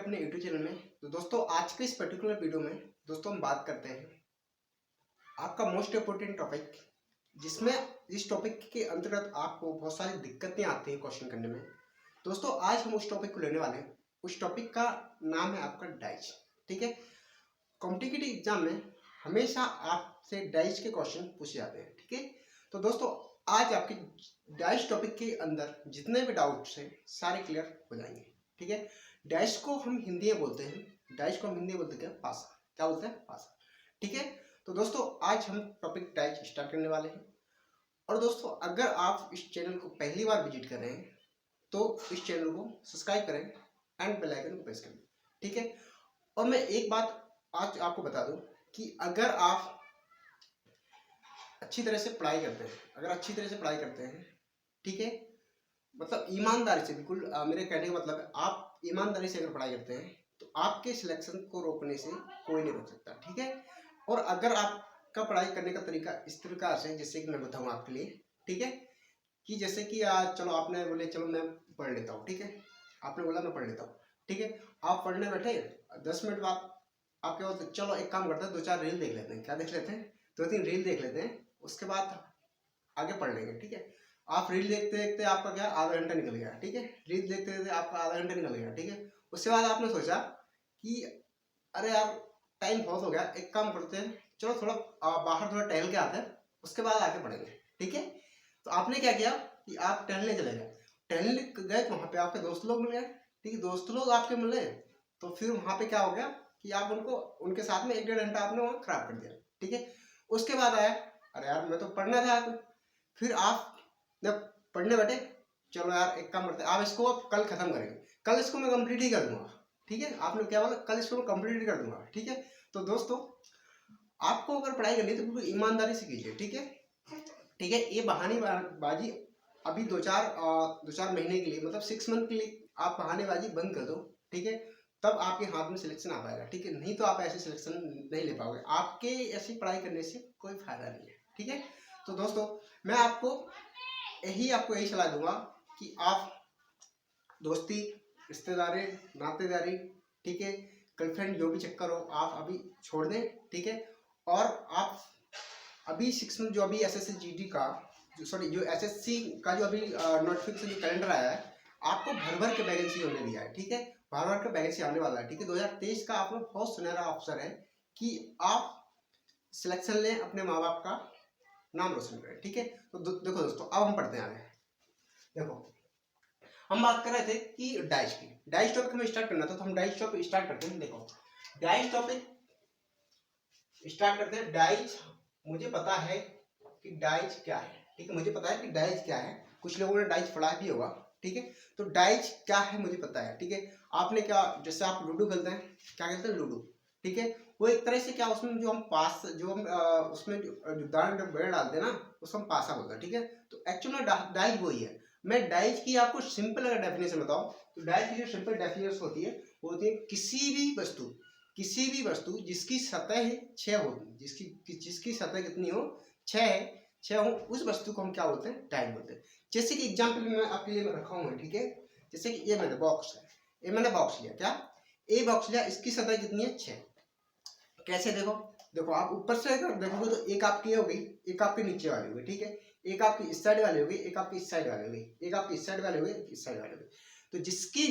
अपने YouTube channel में। तो दोस्तों आज के इस पर्टिकुलर वीडियो में दोस्तों हम बात करते हैं आपका मोस्ट इम्पोर्टेंट टॉपिक, जिसमें इस टॉपिक के अंतर्गत आपको बहुत सारी दिक्कतें आती हैं क्वेश्चन करने में। दोस्तों आज हम उस टॉपिक को लेने वाले हैं। उस टॉपिक का नाम है आपका डाइज। ठीक है, कॉम्पिटिटिव एग्जाम में हमेशा आपसे डाइज के क्वेश्चन पूछे जाते हैं। ठीक है, तो दोस्तों आज आपके डाइज टॉपिक के अंदर जितने भी डाउट्स हैं सारे क्लियर हो जाएंगे। ठीक है, डैश को हम हिंदी में बोलते हैं, डैश को हम हिंदी में बोलते हैं क्या, पासा। क्या बोलते हैं, पासा। ठीक है, तो दोस्तों आज हम टॉपिक डैश स्टार्ट करने वाले हैं। और दोस्तों अगर आप इस चैनल को पहली बार विजिट कर रहे हैं तो इस चैनल को सब्सक्राइब करें एंड बेल आइकन को प्रेस करें। ठीक है, और मैं एक बात आज आपको बता दूं कि अगर आप अच्छी तरह से पढ़ाई करते हैं, अगर अच्छी तरह से पढ़ाई करते हैं, ठीक है, मतलब ईमानदारी से, बिल्कुल मेरे कहने का मतलब है आप ईमानदारी से अगर पढ़ाई करते हैं तो आपके सिलेक्शन को रोकने से कोई नहीं रोक सकता। ठीक है, और अगर आपका पढ़ाई करने का तरीका इस प्रकार से, जैसे कि मैं बताऊं आपके लिए, ठीक है, कि जैसे कि चलो आपने बोले चलो मैं पढ़ लेता हूँ। ठीक है, आपने बोला मैं पढ़ लेता हूँ। ठीक है, आप पढ़ने बैठे 10 मिनट बाद आपके पास, चलो एक काम करते हैं, 2-4 रील देख लेते हैं। क्या देख लेते हैं, 2-3 रील देख लेते हैं, उसके बाद आगे पढ़ लेंगे। ठीक है, आप रील देखते देखते आपका क्या आधा घंटा निकल गया। ठीक है, रील देखते देखते आपका आधा घंटा निकल गया। ठीक है, उसके बाद आपने सोचा कि अरे यार टाइम बहुत हो गया, एक काम करते हैं, चलो थोड़ा बाहर थोड़ा टहल के आते हैं, उसके बाद आके पढ़ेंगे। ठीक है, तो आपने क्या किया कि आप टहलने चले गए, टहलने गए तो वहाँ पे आपके दोस्त लोग मिल गए। ठीक है, दोस्त लोग आपके मिले तो फिर वहाँ पे क्या हो गया कि आप उनको, उनके साथ में 1-1.5 घंटा आपने वहाँ खराब कर दिया। ठीक है, उसके बाद आया अरे यार मैं तो पढ़ना था, फिर आप जब पढ़ने बैठे, चलो यार एक काम करते हैं, आप इसको अब कल खत्म करेंगे, कल इसको मैं कंप्लीट ही कर दूंगा। ठीक है, आपने क्या बोला, कल इसको मैं कंप्लीट ही कर दूंगा। ठीक है, तो दोस्तों आपको अगर पढ़ाई करनी है तो बिल्कुल ईमानदारी से कीजिए। ठीक है, ठीक है, ये बहानेबाजी अभी 2-4 महीने के लिए, मतलब 6 मंथ के लिए आप बहानेबाजी बंद कर दो। ठीक है, तब आपके हाथ में सिलेक्शन आ पाएगा। ठीक है, नहीं तो आप ऐसे सिलेक्शन नहीं ले पाओगे, आपके ऐसी पढ़ाई करने से कोई फायदा नहीं है। ठीक है, तो दोस्तों मैं आपको यही सलाह दूंगा कि आप दोस्ती, रिश्तेदारी, नातेदारी, ठीक है, गर्लफ्रेंड, जो भी चक्कर हो आप अभी छोड़ दें। ठीक है, और आप अभी 6 मंथ जो अभी एसएससी जीडी का जो एसएससी का जो अभी नोटिफिकेशन जो कैलेंडर आया है, आपको भर भर के वैकेंसी होने दिया है। ठीक है, भर भर के वैकेंसी आने वाला है। ठीक है, 2023 का आप लोग बहुत सुनहरा अवसर है कि आप सिलेक्शन लें, अपने माँ बाप का नाम रोशन करें। ठीक है, तो देखो दोस्तों अब हम पढ़ते हैं आगे। देखो हम बात कर रहे थे कि डाइज की, डाइज टॉपिक हमें स्टार्ट करना था, तो हम डाइज टॉपिक स्टार्ट करते हैं। देखो डाइज टॉपिक स्टार्ट करते हैं। डाइज, मुझे पता है कि डाइज क्या है। ठीक है, मुझे पता है कि डाइज क्या है, कुछ लोगों ने डाइज पढ़ा भी होगा। ठीक है, तो डाइज क्या है मुझे पता है। ठीक है, आपने क्या, जैसे आप लूडो खेलते हैं, क्या खेलते हैं, लूडो। ठीक है, वो एक तरह से क्या, उसमें जो हम पास, जो हम उसमें जो दान बेड़ डालते हैं ना, उसको हम पासा बोलते हैं। ठीक है, तो एक्चुअल में डाइज वही है। मैं डाइज की आपको सिंपल अगर डेफिनेशन बताऊं तो डाइज की जो सिंपल डेफिनेशन होती है वो होती है किसी भी वस्तु जिसकी सतह 6 हो, जिसकी सतह कितनी हो, 6 हो, उस वस्तु को हम क्या बोलते हैं, डाइज बोलते हैं। जैसे कि एग्जाम्पल मैं आपके लिए रखा हूँ। ठीक है, जैसे कि ये मैंने बॉक्स है, ये मैंने बॉक्स लिया, क्या ए बॉक्स लिया, इसकी सतह कितनी है, 6। कैसे, देखो देखो आप ऊपर से अगर देखोगे तो एक आपकी हो गई, एक आपके नीचे वाली हो गई। ठीक है, एक आपकी इस साइड वाली हो गई, एक आपकी इस साइड वाली हो गई, एक आपकी इस साइड वाली हो गई, इस साइड वाली हो गई। तो जिसकी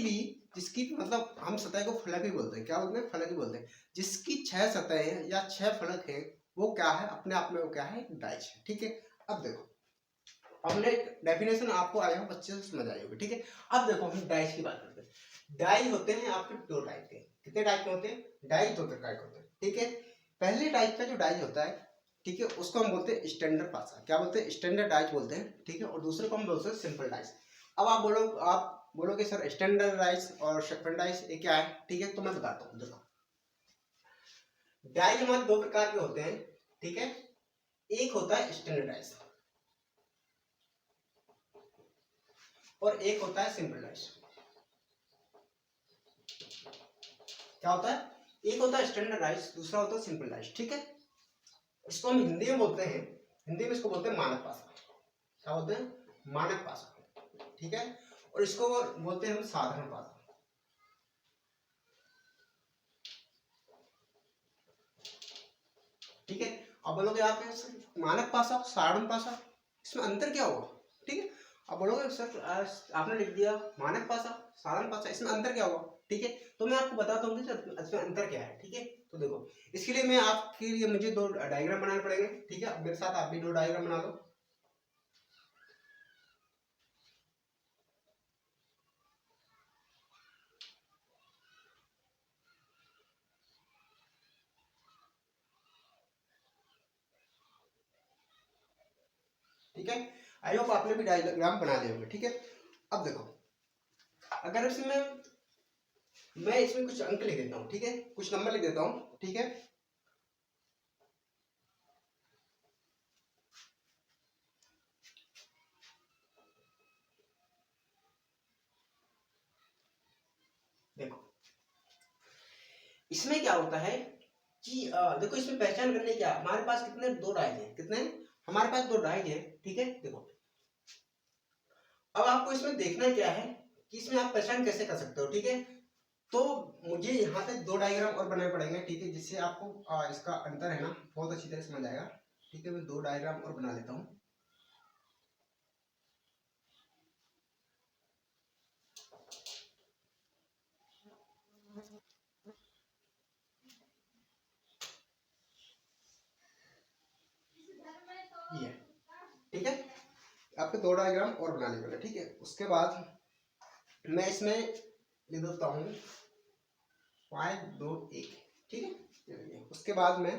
भी मतलब हम सतह को फलक ही बोलते हैं। क्या बोलते हैं, फलक ही बोलते हैं। जिसकी 6 सतह है या 6 फलक है वो क्या है, अपने आप में वो क्या है, डाइज है। ठीक है, अब देखो हमने डेफिनेशन आपको आया हो, बच्चे से समझ आई होगी। ठीक है, अब देखो हम डाइज की बात करते हैं। डाइज होते हैं आपके 2 टाइप के। कितने टाइप के होते हैं, डाइज 2 प्रकार के होते हैं। ठीक है, पहले टाइप का जो डाइज होता है, ठीक है, उसको हम बोलते हैं स्टैंडर्ड पासा। क्या बोलते हैं, स्टैंडर्ड डाइज बोलते हैं। ठीक है, और दूसरे को हम बोलते हैं सिंपल डाइज। अब आप बोलोगे सर स्टैंडर्ड डाइज और सिंपल डाइज ये क्या है। ठीक है, तो मैं बताता हूँ। देखो डाइज हमारे 2 प्रकार के होते हैं। ठीक है, एक होता है स्टैंडर्ड डाइज और एक होता है सिंपल डाइज। क्या होता है, एक होता है स्टैंडर्ड डाइज, दूसरा होता है सिंपल डाइज। ठीक है, इसको हम हिंदी में बोलते हैं, हिंदी में इसको बोलते हैं मानक पासा। क्या बोलते हैं, मानक पासा। ठीक है, और इसको बोलते हैं हम साधारण पासा। ठीक है। अब बोलोगे आप मानक पासा साधारण पासा इसमें अंतर क्या होगा, ठीक है। अब बोलोगे सर आपने लिख दिया मानक पासा साधारण पासा इसमें अंतर क्या होगा, ठीक है। तो मैं आपको बताता हूँ कि इसमें अंतर क्या है, ठीक है। तो देखो इसके लिए मैं आपके लिए मुझे दो डायग्राम बनाने पड़ेंगे, ठीक है। मेरे साथ आप भी दो डायग्राम बना लो। ठीक है, आई होप आपने भी डायग्राम बना दिए होंगे, ठीक है। अब देखो अगर इसमें मैं इसमें कुछ अंक लिख देता हूँ, ठीक है, कुछ नंबर लिख देता हूँ, ठीक है। देखो इसमें क्या होता है कि देखो इसमें पहचान करने क्या हमारे पास कितने दो डायज हैं, कितने हमारे पास दो डायज हैं, ठीक है। देखो अब आपको इसमें देखना क्या है कि इसमें आप पहचान कैसे कर सकते हो, ठीक है। तो मुझे यहाँ पे दो डायग्राम और बनाने पड़ेंगे, ठीक है, जिससे आपको इसका अंतर है ना बहुत अच्छी तरह समझ आएगा, ठीक है। मैं दो डायग्राम और बना लेता हूँ। ये ठीक है, आपको दो डायग्राम और बनाने पड़ेंगे, ठीक है। उसके बाद मैं इसमें लिख देता हूँ 5 2 1, ठीक है। उसके बाद में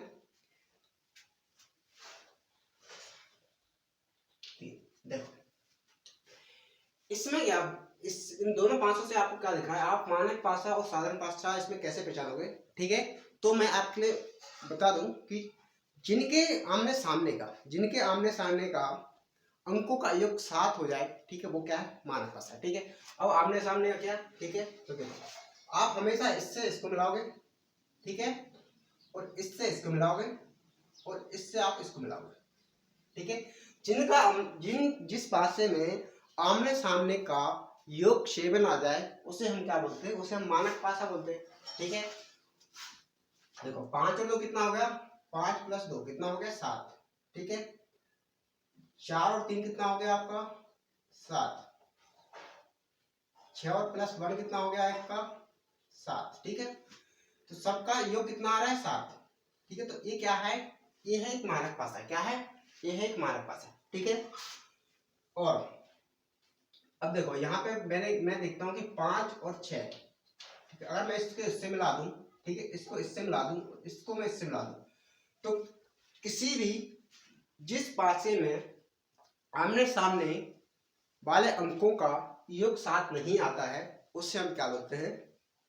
देखो इसमें क्या इस इन दोनों पासों से आपको क्या दिख रहा है, आप मानक पासा और साधारण पासा इसमें कैसे पहचानोगे, ठीक है। तो मैं आपके लिए बता दूं कि जिनके आमने सामने का अंकों का योग 7 हो जाए, ठीक है, वो क्या है मानक पासा, ठीक है। अब आमने सामने का क्या, ठीक है। तो देखो आप हमेशा इससे इसको मिलाओगे, ठीक है, और इससे इसको मिलाओगे और इससे आप इसको मिलाओगे, ठीक है। जिस पासे में आमने सामने का योग 7 आ जाए उसे हम क्या बोलते हैं, उसे हम मानक पासा बोलते हैं, ठीक है। देखो 5 और 2 कितना हो गया, 5 प्लस 2 कितना हो गया 7, ठीक है। 4 और 3 कितना हो गया आपका 7, 6 और प्लस 1 कितना हो गया आपका 7, ठीक है। तो सबका योग कितना आ रहा है 7, ठीक है। तो ये क्या है, ये है एक मानक पासा, क्या है, ये है एक मानक पासा, ठीक है। और अब देखो यहाँ पे मैं देखता हूँ कि 5 और 6, अगर मैं इसके इससे मिला दूं, ठीक है, इसको इससे मिला दूं, इसको मैं इससे मिला दूं, तो किसी भी जिस पासे में आमने सामने वाले अंकों का योग 7 नहीं आता है उससे हम क्या बोलते हैं,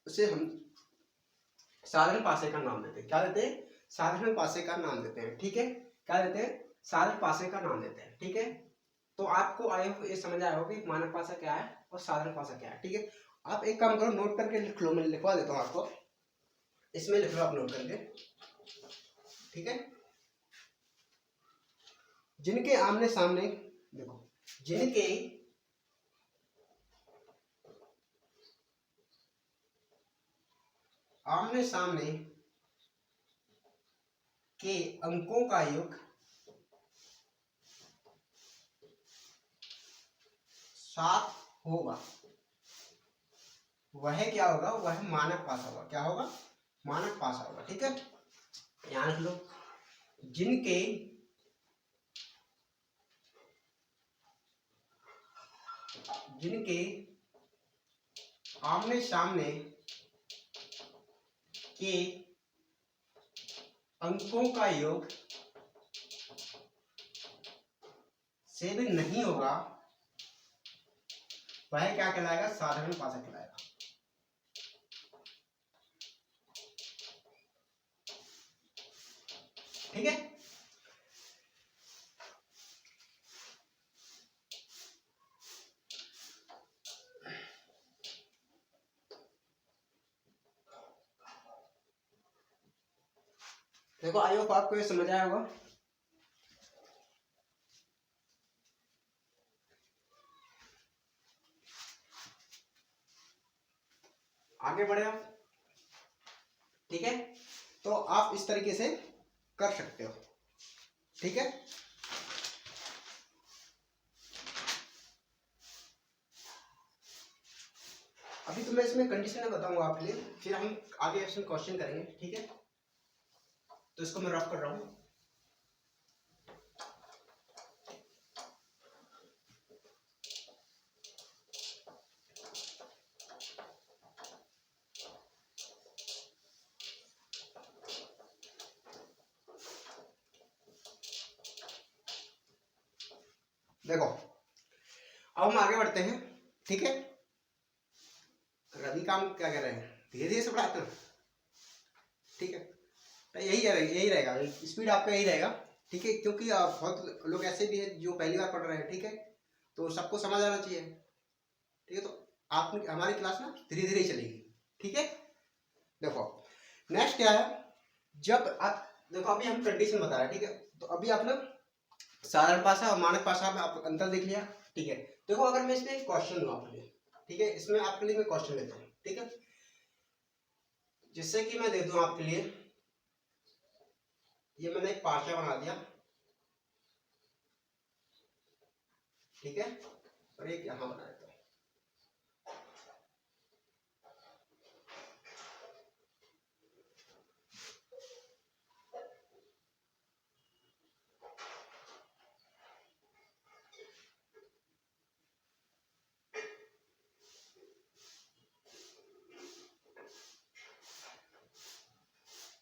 उसे हम साधारण पासे का नाम देते हैं, क्या देते हैं, साधारण पासे का नाम देते हैं, ठीक है। क्या देते हैं, साधारण पासे का नाम देते हैं, ठीक है। तो आपको आए ये समझ आया होगा कि मानक पासा क्या है और साधारण पासा क्या है, ठीक है। आप एक काम करो नोट करके लिख लो, मैं लिखवा देता हूँ आपको, इसमें लिख लो आप नोट करके, ठीक है। जिनके आमने सामने देखो जिनके आमने सामने के अंकों का योग 7 होगा वह क्या होगा, वह मानक पासा होगा, क्या होगा, मानक पासा होगा, ठीक है। ध्यान रख लो जिनके जिनके आमने सामने के अंकों का योग 7 नहीं होगा वह क्या कहलाएगा, साधारण पासा कहलाएगा, ठीक है। देखो आई होप आपको ये समझ आया होगा। आगे बढ़े आप, ठीक है। तो आप इस तरीके से कर सकते हो, ठीक है। अभी तो मैं इसमें कंडीशन बताऊंगा आपके लिए, फिर हम आगे इसमें क्वेश्चन करेंगे, ठीक है। तो इसको मैं रफ कर रहा हूँ। देखो अब हम आगे बढ़ते हैं, ठीक है। रवि काम क्या कर रहे हैं, धीरे धीरे से बढ़ाते हैं, ठीक है। तो यही रहेगा स्पीड आपका, यही रहेगा, ठीक है। क्योंकि बहुत लोग ऐसे भी है जो पहली बार पढ़ रहे हैं, ठीक है। तो सबको समझ आना चाहिए, ठीक है। तो आप हमारी क्लास ना धीरे धीरे चलेगी, ठीक है। देखो नेक्स्ट क्या है, जब आप देखो अभी हम कंडीशन बता रहे हैं, ठीक है। तो अभी आप ना साधारण भाषा और मानक भाषा में आप अंतर देख लिया, ठीक है। देखो अगर मैं इसमें क्वेश्चन लूँ आपके लिए, ठीक है, इसमें आपके लिए मैं क्वेश्चन लेता हूँ, ठीक है। जिससे कि मैं दे दूं आपके लिए, ये मैंने एक पार्चा बना दिया, ठीक है, और एक यहां बना देता हूं।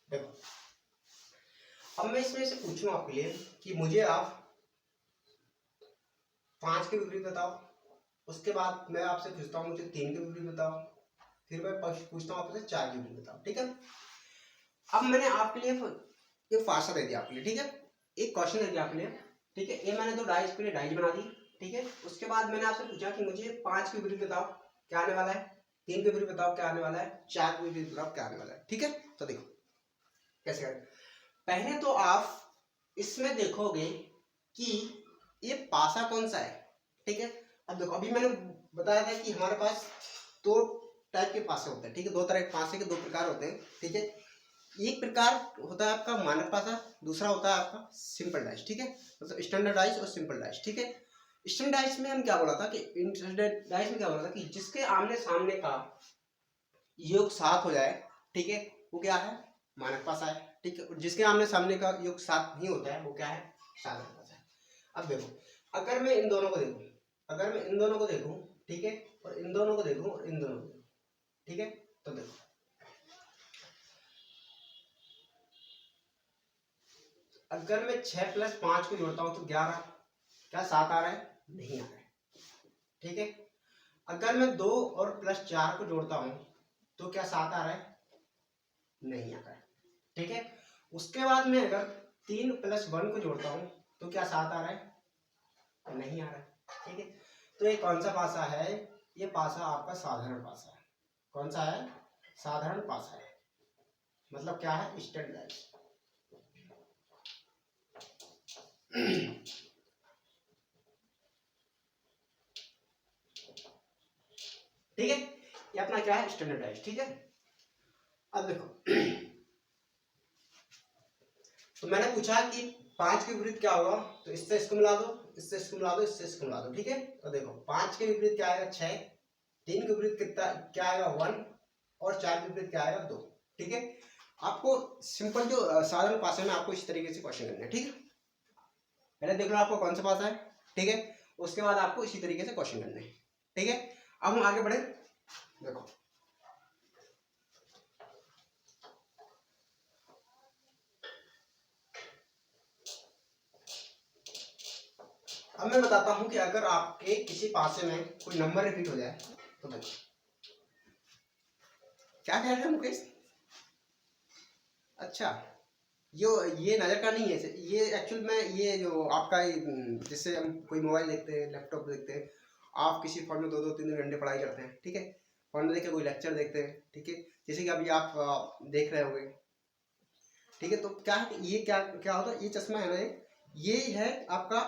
देखो अब मैं इसमें से पूछूं आपके लिए कि मुझे आप 5 के विपरीत बताओ, उसके बाद मैं आपसे पूछता हूँ मुझे 3 के विपरीत बताओ, फिर मैं पूछता हूँ आपसे 4 के विपरीत बताओ, ठीक है। अब मैंने आपके लिए एक फार्सा दे दिया आपके लिए, ठीक है, एक क्वेश्चन दे दिया आपके लिए, ठीक है। ये मैंने दो डाइज के लिए डाइज बना दी, ठीक है। उसके बाद मैंने आपसे पूछा कि मुझे 5 के विपरीत बताओ क्या आने वाला है, 3 के विपरीत बताओ क्या आने वाला है, 4 के विपरीत बताओ क्या आने वाला है, ठीक है। तो देखो कैसे करें, पहले तो आप इसमें देखोगे कि ये पासा कौन सा है, ठीक है। अब देखो अभी मैंने बताया था कि हमारे पास दो टाइप के पासे होते हैं, ठीक है। दो तरह के पासे के दो प्रकार होते हैं, ठीक है। एक प्रकार होता है आपका मानक पासा, दूसरा होता है आपका सिंपल डाइस, ठीक है। मतलब स्टैंडर्ड डाइस और सिंपल डाइस, ठीक है। स्टैंडर्ड डाइस में हम क्या बोला था कि स्टैंडर्ड डाइस में क्या बोला था कि जिसके आमने सामने का योग 7 हो जाए, ठीक है, वो क्या है, मानक पासा है, ठीक है। और जिसके आमने सामने का योग 7 नहीं होता है वो क्या है, साधारण पासा है। अब देखो अगर मैं इन दोनों को देखूं, अगर मैं इन दोनों को देखूं, ठीक है, और इन दोनों को देखूं और इन दोनों को देखूं, ठीक है। तो देखो अगर मैं 6 प्लस 5 को जोड़ता हूं तो 11, क्या 7 आ रहा है, नहीं आ रहा है, ठीक है। अगर मैं 2 और प्लस 4 को जोड़ता हूं तो क्या 7 आ रहा है, नहीं आ रहा है, ठीक है। उसके बाद में अगर 3 प्लस 1 को जोड़ता हूं तो क्या 7 आ रहा है, नहीं आ रहा है, ठीक है। तो ये कौन सा पासा है, ये पासा आपका साधारण पासा है। कौन सा है, साधारण पासा है, मतलब क्या है, स्टैंडर्ड। ठीक है, ये अपना क्या है, स्टैंडर्डाइज, ठीक है। अब देखो तो मैंने पूछा कि 5 के विपरीत क्या होगा, तो इससे इसको मिला दो, इससे इसको मिला दो, इससे इसको मिला दो, ठीक है। तो देखो 5 के विपरीत क्या आएगा, 6, 3 के विपरीत कितना क्या आएगा, 1, और 4 के विपरीत क्या आएगा, 2, ठीक है। आपको सिंपल जो साधारण पासा में आपको इस तरीके से क्वेश्चन करना है, ठीक है। पहले देख लो आपको कौन सा पासा है, ठीक है, उसके बाद आपको इसी तरीके से क्वेश्चन करना है, ठीक है। अब हम आगे बढ़े, देखो अब मैं बताता हूं कि अगर आपके किसी पासे में कोई नंबर रिपीट हो जाए तो देखो क्या कह रहे हैं मुकेश, अच्छा ये नजर का नहीं है, ये एक्चुअल में ये जो आपका जिससे हम कोई मोबाइल देखते हैं, लैपटॉप देखते हैं, आप किसी फोन में 2-2 3 घंटे पढ़ाई करते हैं, ठीक है। फोन में देख के कोई लेक्चर देखते हैं, ठीक है, जैसे कि अभी आप देख रहे होंगे, ठीक है। तो क्या है, ये क्या क्या होता है, ये चश्मा है ना, ये है आपका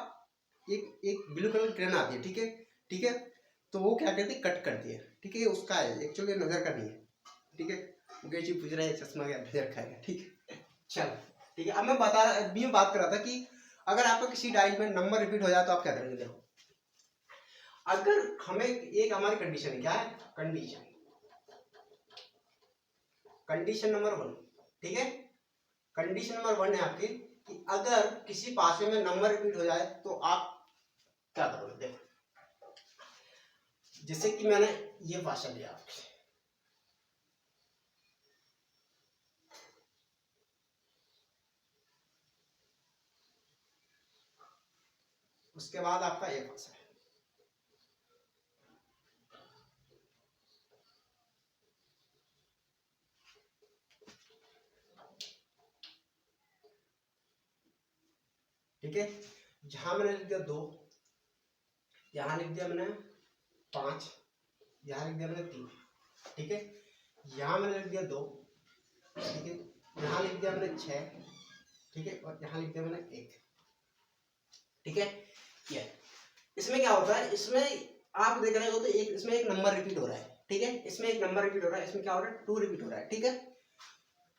एक एक ब्लू कलर की किरण आती है, ठीक है, ठीक है। तो वो क्या करती है, कट करती है, ठीक है, ये उसका है, एक्चुअली नजर का नहीं है, ठीक है। मुकेश जी पूछ रहे हैं चश्मा क्या नजर का है, ठीक है, चलो ठीक है। अब मैं बात कर रहा था कि अगर आपका किसी डाइस में नंबर रिपीट हो जाए तो आप क्या करेंगे। देखो, अगर हमें एक हमारी कंडीशन है, क्या है कंडीशन नंबर 1, ठीक है। कंडीशन नंबर 1 है आपकी कि अगर किसी पासे में नंबर रिपीट हो जाए तो आप क्या करोगे। देखो, जैसे कि मैंने ये भाषा लिया आपके, उसके बाद आपका ये भाषा है, ठीक है। यहां मैंने लिख दिया 2, यहां लिख दिया मैंने 5, यहां लिख दिया मैंने 3, ठीक है। यहां मैंने लिख दिया 2, ठीक है। यहां लिख दिया मैंने 6, ठीक है। और यहां लिख दिया मैंने 1, ठीक है। ये इसमें क्या होता है, इसमें आप देख रहे हो तो इसमें एक नंबर रिपीट हो रहा है, ठीक है। इसमें एक नंबर रिपीट हो रहा है, इसमें क्या हो रहा है, 2 रिपीट हो रहा है, ठीक है।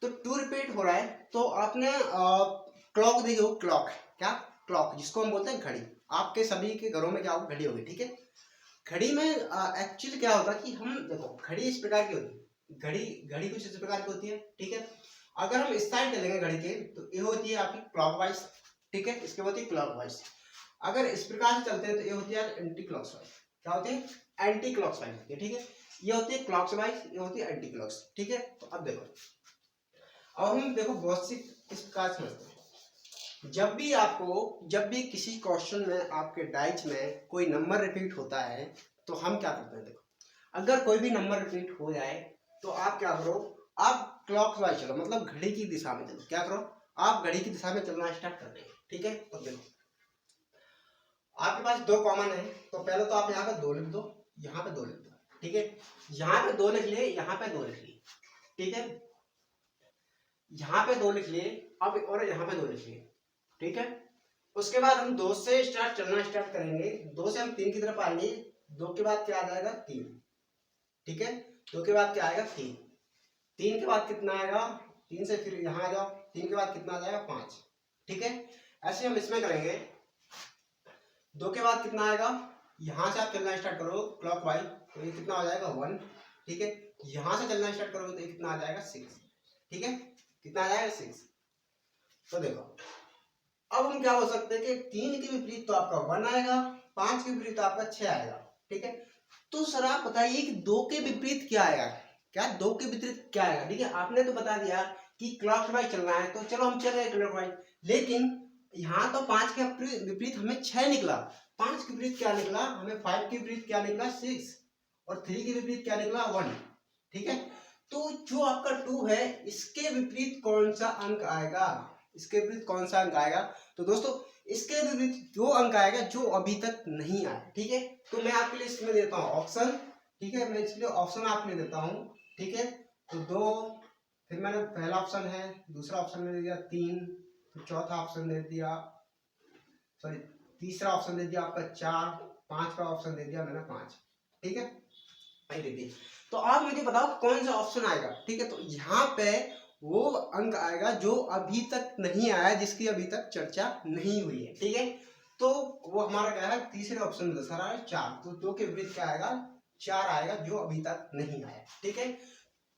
तो 2 रिपीट हो रहा है तो आपने क्लॉक देखी हो, क्लॉक, क्या क्लॉक जिसको हम बोलते हैं घड़ी। आपके सभी के घरों में क्या होगा, घड़ी होगी, ठीक है। घड़ी में एक्चुअली क्या होता है कि हम देखो, घड़ी इस प्रकार की होती है, घड़ी कुछ इस प्रकार की होती है, ठीक है। अगर हम इस साइड चलेंगे घड़ी के तो ये होती है आपकी क्लॉकवाइज, ठीक है। इसके होती है क्लॉकवाइज। अगर इस प्रकार से चलते हैं तो ये होती है एंटी क्लॉकवाइज। क्या होती है, एंटी क्लॉकवाइज होती है, ठीक है। ये होती है क्लॉकवाइज, ये होती है एंटी क्लॉक, ठीक है। तो अब देखो, अब हम देखो बहुत सी इस प्रकार समझते हैं। जब भी किसी क्वेश्चन में आपके डाइज में कोई नंबर रिपीट होता है तो हम क्या करते हैं। देखो, अगर कोई भी नंबर रिपीट हो जाए तो आप क्या करो, आप क्लॉकवाइज चलो, मतलब घड़ी की दिशा में चलो। क्या करो, आप घड़ी की दिशा में चलना स्टार्ट कर देंगे, ठीक है। तो देखो, आपके पास 2 कॉमन है तो पहले तो आप यहाँ पे 2 लिख दो, यहाँ पे 2 लिख दो, ठीक है। यहाँ पे 2 लिख लिए, यहाँ पे 2 लिख लिए, ठीक है। यहाँ पे 2 लिख लिए, अब और यहाँ पे 2 लिख लिए, ठीक है। उसके बाद हम 2 से चलना स्टार्ट करेंगे, 2 से हम 3 की तरफ आएंगे। 2 के बाद क्या आ जाएगा, 3, ठीक है। 2 के बाद क्या आएगा, 3, 3 के बाद कितना आएगा, 3 से फिर यहाँ आ जाओ, 3 के बाद कितना आ जाएगा, 5, ठीक है। ऐसे हम इसमें करेंगे। 2 के बाद कितना आएगा, यहां से आप चलना स्टार्ट करो क्लॉकवाइज तो ये कितना हो जाएगा, 1, ठीक है। यहां से चलना स्टार्ट करोगे तो ये कितना आ जाएगा, 6, ठीक है। कितना आ जाएगा, 6। तो देखो, अब हम क्या हो सकते हैं कि 3 के विपरीत तो आपका 1 आएगा, 5 के विपरीत तो आपका 6 आएगा, ठीक है। तो सर आप बताइए कि 2 के विपरीत क्या आएगा, क्या 2 के विपरीत क्या आएगा। ठीक है, आपने तो बता दिया कि क्लॉकवाइज चलना है तो चलो हम चल रहे हैं क्लॉकवाइज, लेकिन यहाँ तो 5 के विपरीत हमें 6 निकला, 5 के विपरीत क्या निकला हमें, 5 के विपरीत क्या निकला, 6, और 3 के विपरीत क्या निकला, 1, ठीक है। तो जो आपका 2 है इसके विपरीत कौन सा अंक आएगा, इसके विपरीत कौन सा अंक आएगा। तो दोस्तों इसके विपरीत वो अंक आएगा जो अभी तक नहीं आया, ठीक है। तो मैं आपके लिए इसमें देता हूँ ऑप्शन, ठीक है। मैं इसलिए ऑप्शन आपके लिए देता हूँ, ठीक है। तो 2, फिर मैंने पहला ऑप्शन है, दूसरा ऑप्शन मैंने दिया 3, फिर चौथा ऑप्शन दे दिया, सॉरी तीसरा ऑप्शन दे दिया आपका 4, पांचवा ऑप्शन दे दिया मैंने 5, ठीक है। दीजिए, तो आप मुझे बताओ कौन सा ऑप्शन आएगा, ठीक है। तो यहाँ पे वो अंक आएगा जो अभी तक नहीं आया, जिसकी अभी तक चर्चा नहीं हुई है, ठीक है। तो वो हमारा क्या है, तीसरे ऑप्शन में दर्शा रहा है 4, तो 2 के विपरीत क्या आएगा, 4 आएगा जो अभी तक नहीं आया, ठीक है।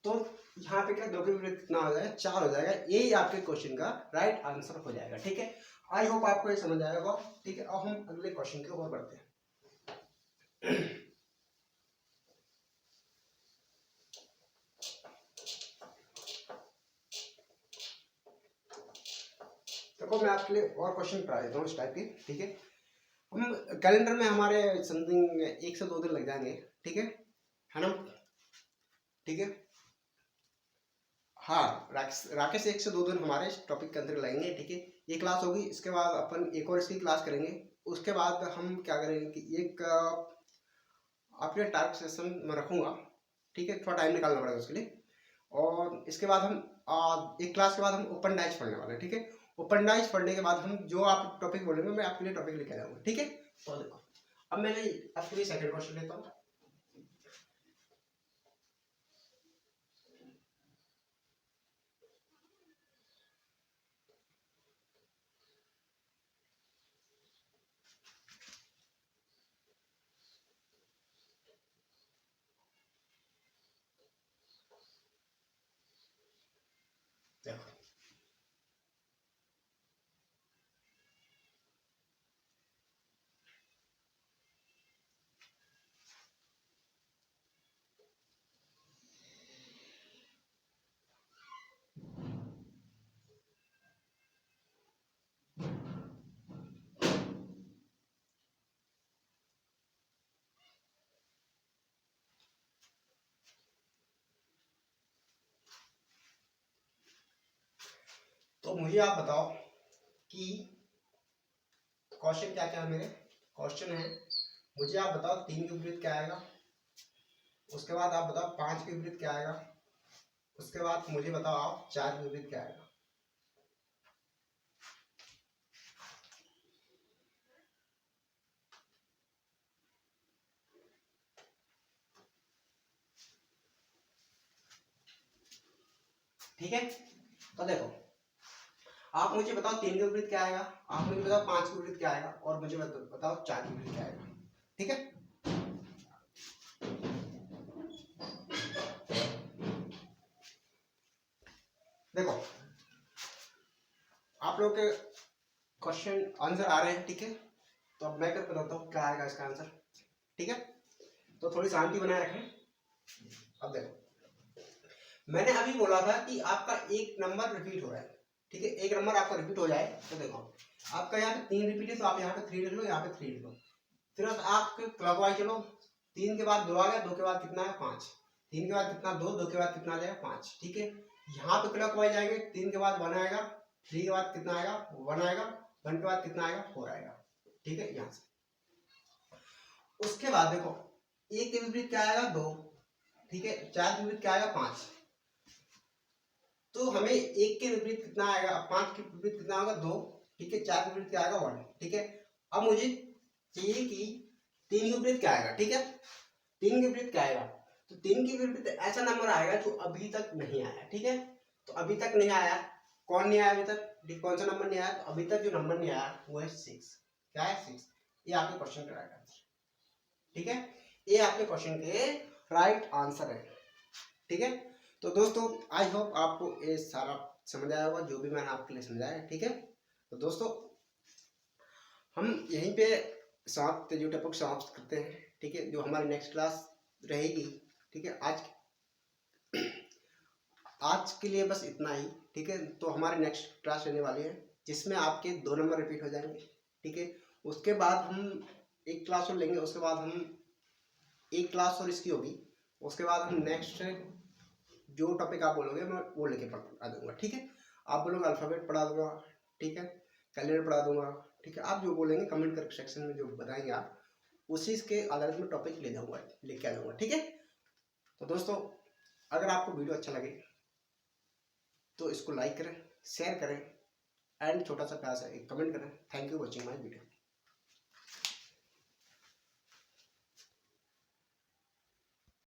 तो यहाँ पे क्या 2 के विपरीत कितना हो जाएगा, 4 हो जाएगा, यही आपके क्वेश्चन का राइट आंसर हो जाएगा, ठीक है। आई होप आपको ये समझ आएगा, ठीक है। अब हम अगले क्वेश्चन की ओर बढ़ते हैं। देखो मैं आपके लिए और क्वेश्चन करा देता हूँ इस टाइप के, ठीक है। हम कैलेंडर में हमारे समथिंग 1 से 2 दिन लग जाएंगे, ठीक है ना, ठीक है। हाँ राकेश 1 से 2 दिन हमारे इस टॉपिक के अंदर लगेंगे, ठीक है। ये क्लास होगी, इसके बाद अपन एक और इसकी क्लास करेंगे। उसके बाद हम क्या करेंगे कि एक आपके टारगेट सेशन में रखूंगा, ठीक है। थोड़ा टाइम निकालना पड़ेगा उसके लिए। और इसके बाद हम एक क्लास के बाद हम ओपन डाइज पढ़ने वाले हैं, ठीक है। ओपन डाइज पढ़ने के बाद हम जो आप टॉपिक बोलेंगे मैं आपके लिए टॉपिक लेके आऊंगा, ठीक है। तो देखो अब मैंने आपके लिए सेकंड क्वेश्चन लेता हूँ। देखो तो मुझे आप बताओ कि क्वेश्चन क्या क्या है मेरे। क्वेश्चन है, मुझे आप बताओ 3 के विपरीत क्या आएगा, उसके बाद आप बताओ 5 के विपरीत क्या आएगा, उसके बाद मुझे बताओ आप 4 के विपरीत क्या आएगा। ठीक है, तो देखो आप मुझे बताओ 3 के विपरीत क्या आएगा, आप मुझे बताओ 5 के विपरीत क्या आएगा, और मुझे बताओ 4 के विपरीत क्या आएगा। ठीक है, देखो आप लोग के क्वेश्चन आंसर आ रहे हैं। ठीक है, तो अब मैं कर बताता हूँ क्या आएगा इसका आंसर। ठीक है, तो थोड़ी शांति बनाए रखें। अब देखो मैंने अभी बोला था कि आपका एक नंबर रिपीट हो रहा है। ठीक है, एक नंबर आपका रिपीट हो जाए तो देखो आपका यहाँ पे 3 रिपीट है, तो आप यहाँ पे 3 लिख लो, यहाँ पे 3 लिख लो। फिर आप क्लॉकवाइज चलो, 3 के बाद 2 आ गया, 2 के बाद कितना है 5, 3 के बाद कितना 2, 2 के बाद कितना आ जाएगा 5। ठीक है, यहाँ पे क्लॉकवाइज आएंगे, 3 के बाद 1 आएगा, 3 के बाद कितना आएगा 1 आएगा, 1 के बाद कितना आएगा 4 आएगा। ठीक है, यहाँ से उसके बाद देखो एक के विपरीत क्या आएगा 2। ठीक है, 4 के विपरीत क्या आएगा 5। तो हमें एक के विपरीत कितना आएगा, 5 के विपरीत कितना होगा 2। ठीक है, 4 के विपरीत क्या आएगा 1। ठीक है, अब मुझे चाहिए कि 3 के विपरीत क्या आएगा। ठीक है, 3 के विपरीत क्या आएगा, तो 3 के विपरीत ऐसा नंबर आएगा जो अभी तक नहीं आया। ठीक है, तो अभी तक नहीं आया, कौन नहीं आया अभी तक, कौन सा नंबर नहीं आया, तो अभी तक जो नंबर नहीं आया वो है 6। क्या है 6, ये आपके क्वेश्चन का राइट आंसर। ठीक है, ये आपके क्वेश्चन के राइट आंसर है। ठीक है, तो दोस्तों आई होप आपको ये सारा समझ आया होगा जो भी मैंने आपके लिए समझाया। ठीक है, तो दोस्तों हम यहीं पे समाप्त जो टॉपिक समाप्त करते हैं। ठीक है, जो हमारी नेक्स्ट क्लास रहेगी। ठीक है, आज के लिए बस इतना ही। ठीक है, तो हमारी नेक्स्ट क्लास रहने वाली है जिसमें आपके 2 नंबर रिपीट हो जाएंगे। ठीक है, उसके बाद हम एक क्लास और लेंगे, उसके बाद हम एक क्लास और इसकी होगी, उसके बाद हम नेक्स्ट जो टॉपिक आप बोलोगे मैं वो लेके पढ़ा दूंगा। ठीक है, आप बोलोगे अल्फ़ाबेट पढ़ा दूंगा। ठीक है, कैलेंडर पढ़ा दूंगा। ठीक है, आप जो बोलेंगे कमेंट कर सेक्शन में जो बताएंगे आप उसी के आधार में टॉपिक ले जाऊंगा, लेके आ जाऊंगा। ठीक है, तो दोस्तों अगर आपको वीडियो अच्छा लगे तो इसको लाइक करें, शेयर करें एंड छोटा सा प्यार से एक कमेंट करें। Thank you watching my video.